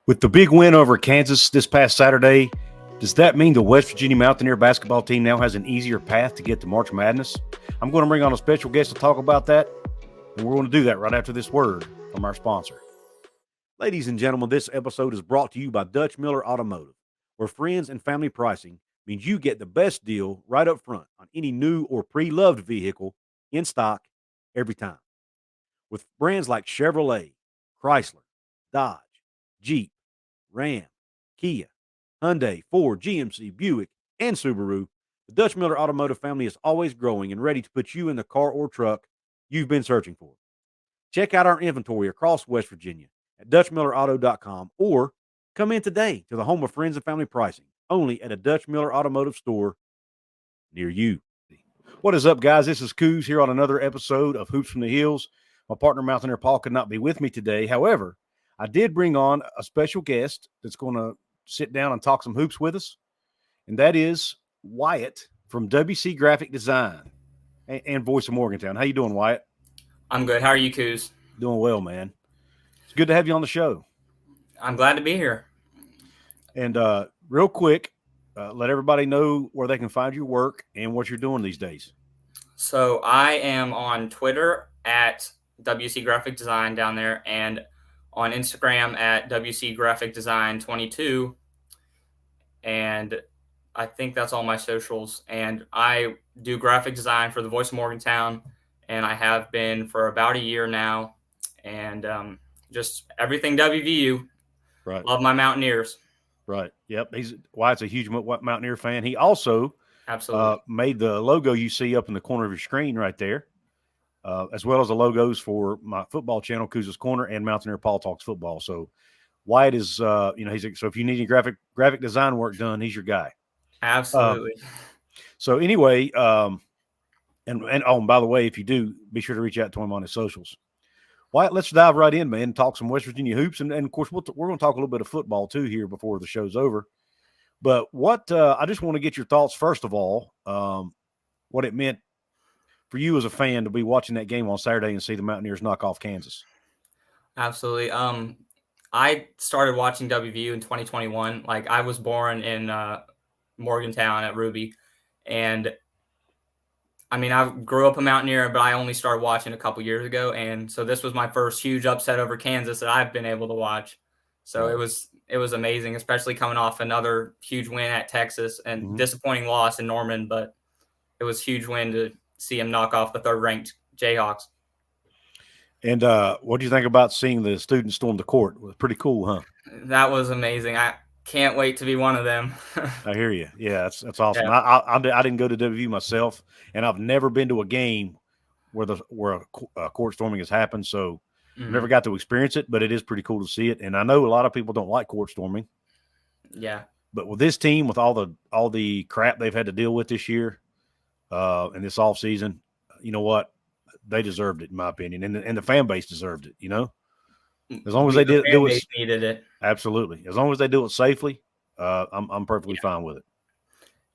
With the big win over Kansas this past Saturday, does that mean the West Virginia Mountaineer basketball team now has an easier path to get to March Madness? I'm going to bring on a special guest to talk about that, and we're going to do that right after this word from our sponsor. Ladies and gentlemen, this episode is brought to you by Dutch Miller Automotive, where friends and family pricing means you get the best deal right up front on any new or pre-loved vehicle in stock every time. With brands like Chevrolet, Chrysler, Dodge, Jeep, Ram, Kia, Hyundai, Ford, GMC, Buick, and Subaru, the Dutch Miller Automotive family is always growing and ready to put you in the car or truck you've been searching for. Check out our inventory across West Virginia at DutchMillerAuto.com or come in today to the home of friends and family pricing, only at a Dutch Miller Automotive store near you. What is up, guys? This is Couz here on another episode of Hoops from the Hills. My partner, Mountaineer Paul, could not be with me today. However, I did bring on a special guest that's going to sit down and talk some hoops with us, and that is Wyatt from WC Graphic Design and Voice of Morgantown. How you doing, Wyatt? I'm good. How are you, Couz? Doing well, man. It's good to have you on the show. I'm glad to be here. And real quick, let everybody know where they can find your work and what you're doing these days. So I am on Twitter at WC Graphic Design down there, and on Instagram at WC Graphic Design 22. And I think that's all my socials. And I do graphic design for the Voice of Morgantown, and I have been for about a year now. And just everything WVU. Right. Love my Mountaineers. Right. Yep. Wyatt's a huge Mountaineer fan. He also made the logo you see up in the corner of your screen right there, as well as the logos for my football channel, Couz's Corner, and Mountaineer Paul Talks Football. So Wyatt is, so if you need any graphic design work done, he's your guy. Absolutely. So anyway, and by the way, if you do, be sure to reach out to him on his socials. Wyatt, let's dive right in, man, and talk some West Virginia hoops. And of course, we're going to talk a little bit of football, too, here before the show's over. But I just want to get your thoughts, first of all, what it meant for you as a fan to be watching that game on Saturday and see the Mountaineers knock off Kansas. Absolutely. I started watching WVU in 2021. Like, I was born in Morgantown at Ruby. And I mean, I grew up a Mountaineer, but I only started watching a couple years ago. And so this was my first huge upset over Kansas that I've been able to watch. So Right. it was amazing, especially coming off another huge win at Texas and disappointing loss in Norman. But it was a huge win to see him knock off the third-ranked Jayhawks. And what do you think about seeing the students storm the court? It was pretty cool, huh? That was amazing. I can't wait to be one of them. I hear you. Yeah, that's awesome. Yeah. I didn't go to WVU myself, and I've never been to a game where a court storming has happened. So never got to experience it, but it is pretty cool to see it. And I know a lot of people don't like court storming. Yeah. But with this team, with all the crap they've had to deal with this year, and this offseason, you know what? They deserved it, in my opinion, and the fan base deserved it. You know, as long as they do it, needed it. Absolutely. As long as they do it safely, I'm perfectly fine with it.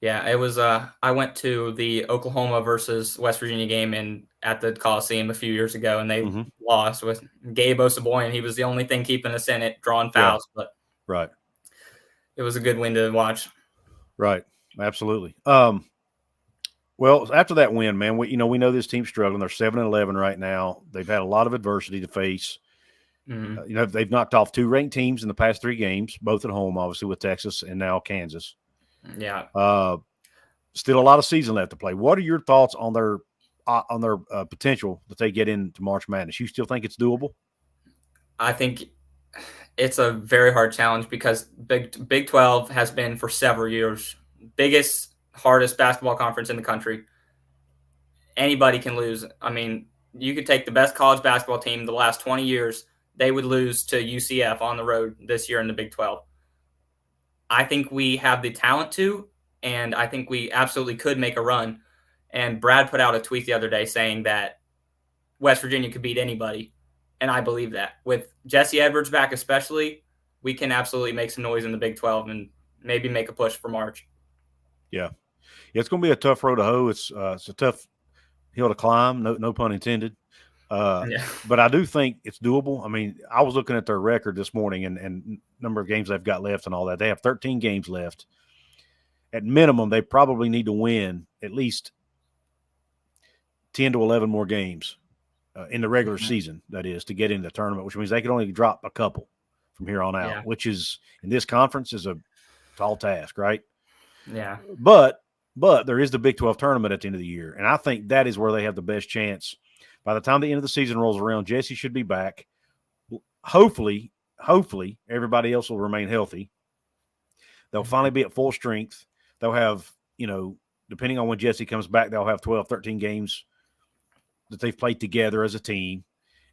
Yeah, it was. I went to the Oklahoma versus West Virginia game at the Coliseum a few years ago, and they lost with Gabe Osaboyan. He was the only thing keeping us in it, drawing fouls. Yeah. But right, it was a good win to watch. Right, absolutely. Well, after that win, man, we know this team's struggling. They're 7-11 right now. They've had a lot of adversity to face. They've knocked off 2 ranked teams in the past 3 games, both at home, obviously, with Texas and now Kansas. Yeah. Still a lot of season left to play. What are your thoughts on their potential that they get into March Madness? You still think it's doable? I think it's a very hard challenge because Big 12 has been for several years biggest, hardest basketball conference in the country. Anybody can lose. I mean, you could take the best college basketball team the last 20 years. They would lose to UCF on the road this year in the Big 12. I think we have the talent to, and I think we absolutely could make a run. And Brad put out a tweet the other day saying that West Virginia could beat anybody, and I believe that. With Jesse Edwards back especially, we can absolutely make some noise in the Big 12 and maybe make a push for March. Yeah, it's going to be a tough road to hoe. It's a tough hill to climb, no pun intended. But I do think it's doable. I mean, I was looking at their record this morning, and number of games they've got left and all that. They have 13 games left. At minimum, they probably need to win at least 10 to 11 more games in the regular season, that is, to get into the tournament, which means they can only drop a couple from here on out, which is, in this conference, is a tall task, right? Yeah. But there is the Big 12 tournament at the end of the year, and I think that is where they have the best chance. By the time the end of the season rolls around, Jesse should be back. Hopefully, everybody else will remain healthy. They'll finally be at full strength. They'll have, depending on when Jesse comes back, they'll have 12, 13 games that they've played together as a team.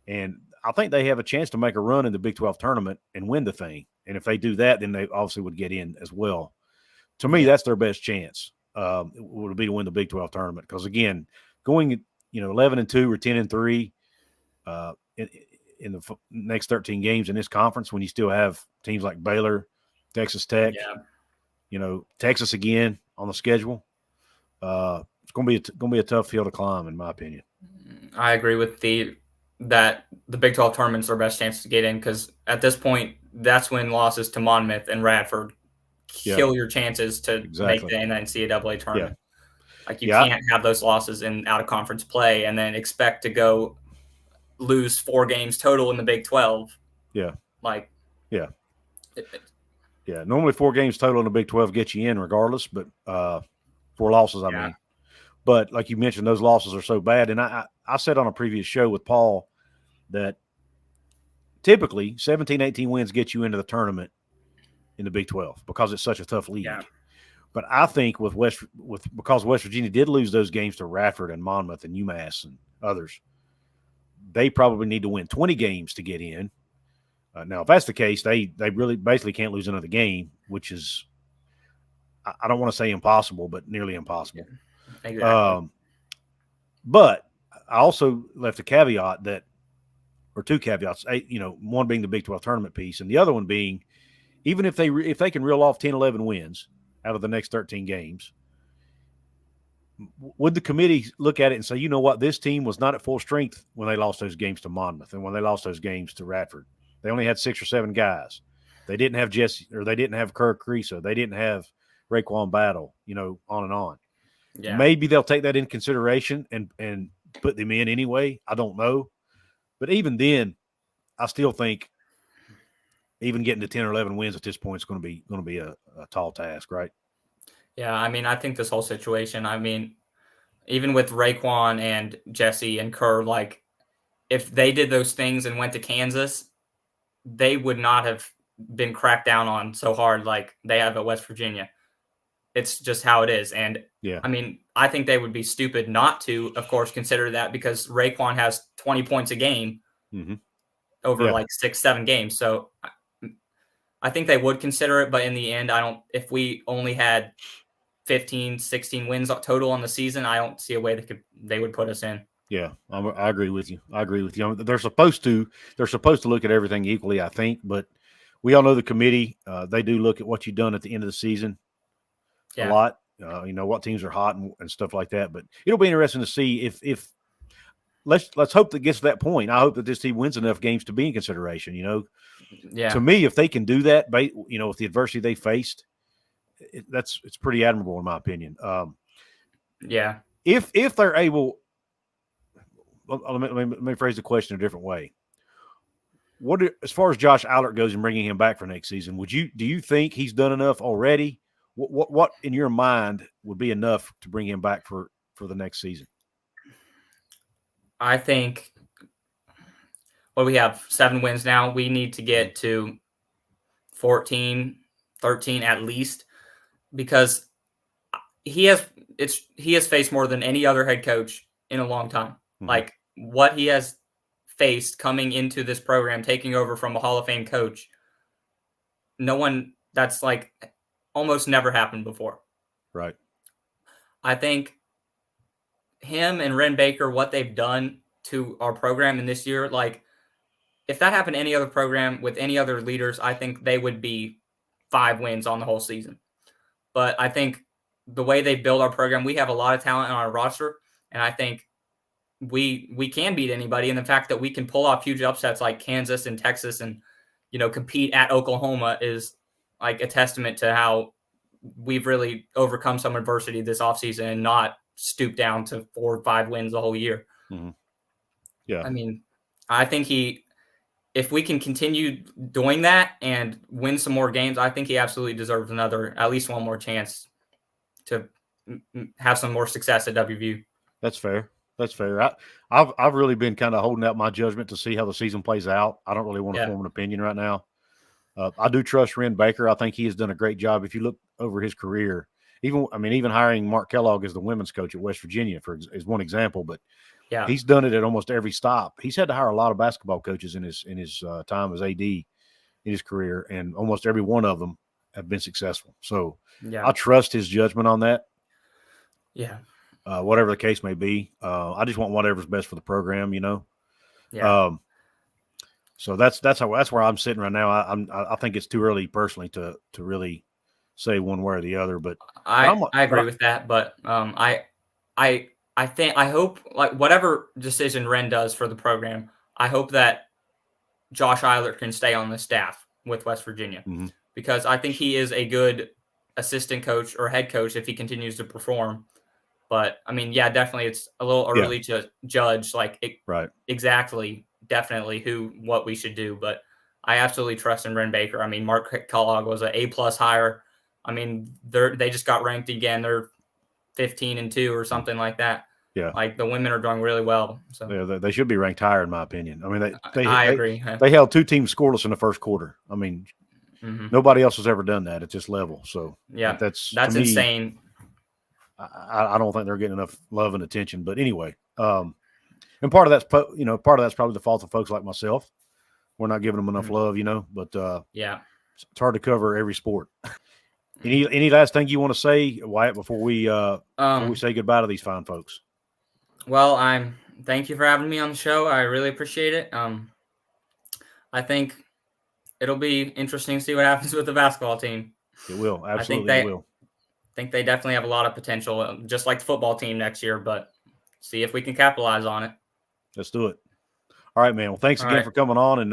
And I think they have a chance to make a run in the Big 12 tournament and win the thing. And if they do that, then they obviously would get in as well. To me, that's their best chance. Would be to win the Big 12 tournament. Because again, going 11-2 or 10-3 in the next 13 games in this conference, when you still have teams like Baylor, Texas Tech, Texas again on the schedule, it's going to be a tough hill to climb, in my opinion. I agree with that the Big 12 tournament's their best chance to get in, because at this point, that's when losses to Monmouth and Radford kill your chances to make the NCAA tournament. Like, you can't have those losses in out-of-conference play and then expect to go lose 4 games total in the Big 12. Normally 4 games total in the Big 12 get you in regardless, but 4 losses, I mean. But like you mentioned, those losses are so bad. And I said on a previous show with Paul that typically 17, 18 wins get you into the tournament in the Big 12 because it's such a tough league. Yeah. But I think because West Virginia did lose those games to Radford and Monmouth and UMass and others, they probably need to win 20 games to get in. Now, if that's the case, they really basically can't lose another game, which is, I don't want to say impossible, but nearly impossible. Yeah. Exactly. But I also left a caveat or 2 caveats, one being the Big 12 tournament piece, and the other one being, even if they can reel off 10, 11 wins out of the next 13 games, would the committee look at it and say, you know what, this team was not at full strength when they lost those games to Monmouth and when they lost those games to Radford? They only had 6 or 7 guys. They didn't have Jesse, or they didn't have Kirk Creaso. They didn't have Raekwon Battle, on and on. Yeah. Maybe they'll take that in consideration and put them in anyway. I don't know. But even then, I still think even getting to 10 or 11 wins at this point is going to be a tall task, right? Yeah, I mean, I think this whole situation, even with Raekwon and Jesse and Kerr, like, if they did those things and went to Kansas, they would not have been cracked down on so hard like they have at West Virginia. It's just how it is. And I think they would be stupid not to, of course, consider that, because Raekwon has 20 points a game over like 6-7 games. So I think they would consider it. But in the end, if we only had 15, 16 wins total on the season, I don't see a way they would put us in. Yeah, I agree with you. They're supposed to look at everything equally, I think. But we all know the committee, they do look at what you've done at the end of the season. A lot, what teams are hot and stuff like that. But it'll be interesting to see if let's hope that gets to that point. I hope that this team wins enough games to be in consideration. To me, if they can do that, with the adversity they faced, it's pretty admirable in my opinion. If they're able, let me phrase the question a different way. As far as Josh Eilert goes and bringing him back for next season, do you think he's done enough already? What in your mind would be enough to bring him back for the next season? I think we have 7 wins now. We need to get to 14, 13 at least, because he has faced more than any other head coach in a long time. Mm-hmm. Like, what he has faced coming into this program, taking over from a Hall of Fame coach, that's like almost never happened before. Right. I think him and Ren Baker, what they've done to our program in this year, like, if that happened to any other program with any other leaders, I think they would be 5 wins on the whole season. But I think the way they build our program, we have a lot of talent on our roster, and I think we can beat anybody. And the fact that we can pull off huge upsets like Kansas and Texas and compete at Oklahoma is like a testament to how we've really overcome some adversity this offseason and not stoop down to 4 or 5 wins the whole year. Mm-hmm. Yeah. I mean, I think if we can continue doing that and win some more games, I think he absolutely deserves at least one more chance to have some more success at WVU. That's fair. That's fair. I've really been kind of holding out my judgment to see how the season plays out. I don't really want to form an opinion right now. I do trust Wren Baker. I think he has done a great job. If you look over his career, even hiring Mark Kellogg as the women's coach at West Virginia is one example, but he's done it at almost every stop. He's had to hire a lot of basketball coaches in his time as AD in his career, and almost every one of them have been successful. So I trust his judgment on that. Yeah. Whatever the case may be, I just want whatever's best for the program, Yeah. So that's where I'm sitting right now. I think it's too early personally to really say one way or the other, but I agree with that. But I hope, like, whatever decision Wren does for the program, I hope that Josh Eilert can stay on the staff with West Virginia, because I think he is a good assistant coach or head coach if he continues to perform. But I mean, definitely it's a little early to judge exactly, definitely what we should do. But I absolutely trust in Wren Baker. I mean, Mark Kellogg was an A+ hire. I mean, they just got ranked again. They're 15-2 or something like that. Yeah, like the women are doing really well. So they should be ranked higher, in my opinion. I mean, I agree. They held 2 teams scoreless in the first quarter. I mean, nobody else has ever done that at this level. So that's insane. I don't think they're getting enough love and attention. But anyway, and part of that's probably the fault of folks like myself. We're not giving them enough love, But it's hard to cover every sport. Any last thing you want to say, Wyatt, before we say goodbye to these fine folks? Well, thank you for having me on the show. I really appreciate it. I think it'll be interesting to see what happens with the basketball team. It will. Absolutely, it will. I think they definitely have a lot of potential, just like the football team next year, but see if we can capitalize on it. Let's do it. All right, man. Well, thanks again for coming on, and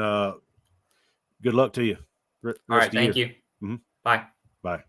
good luck to you. All right, thank you. Mm-hmm. Bye. Bye.